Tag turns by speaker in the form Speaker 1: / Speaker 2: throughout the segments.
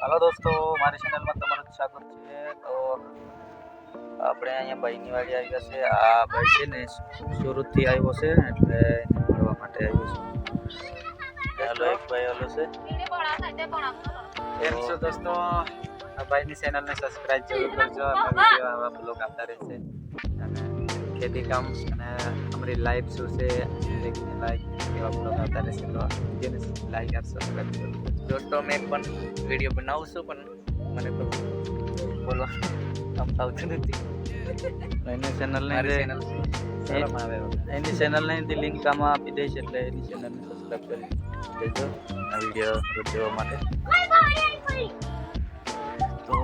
Speaker 1: Hello दोस्तों, મારી ચેનલમાં તમારું સ્વાગત છે। તો આપણે અહીંયા ભાઈની વાડી આવી ગયા છે। આ ભાઈ છે ને સુરતથી આવ્યો છે, એટલે એને મળવા માટે આવ્યો છે। હેલો એક ભાઈ આવેલો છે। કેમ છો દોસ્તો? આ ભાઈની ચેનલને સબસ્ક્રાઇબ જરૂર કરજો અને વિડિયો આવા બ્લોગ આવતા રહેશે। અને ખેતી કામ અને અમારી લાઈફ શું છે દેખને લાઈક એવા બ્લોગ આવતા રહેશે, તો વિડિયોને લાઈક અને સબસ્ક્રાઇબ કરો। दोस्तों मैं पण वीडियो बनाऊँ છું પણ મને તો બોલવા આમ આવતું નથી। એની ચેનલની લિંક આમાં આપી દઈશ, એટલે એની ચેનલને સબસ્ક્રાઇબ કરી દેજો આ વિડીયો જોવા માટે। તો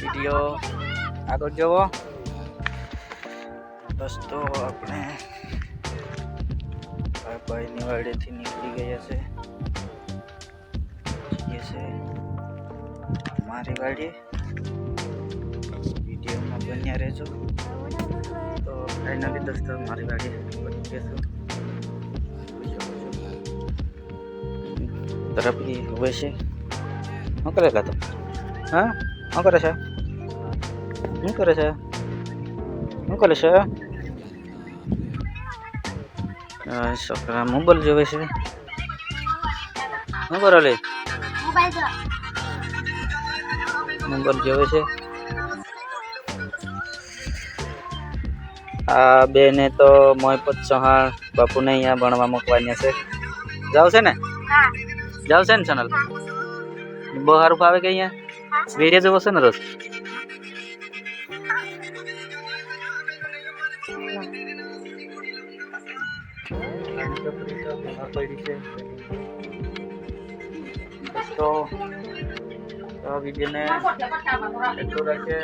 Speaker 1: વિડીયો આગળ જોવો દોસ્તો। આપણે ભાઈની વાડીથી નીકળી ગયા છે। ये से हमारी वाड़ी वीडियो में बनिया रहो। तो फाइनली दोस्तों हमारी वाड़ी बन गई तरफ ही वैसे શું કરેલા તો હા શું કરે છે શું કરે છે શું કરે છે છોકરા મોબાઈલ જોવે છે। શું કરો લે મોબાઈલ જોવે છે। આ બેને તો મોહપત ચૌહાણ બાપુને અહીંયા ભણવા મૂકવાની છે। જાવ છે ને જાવ છે ને ચેનલ બહુ સારું ફાવે કે અહીંયા વિડીયો જોવો છે ને રોજ? તો વિડીયોને એટલું રાખે।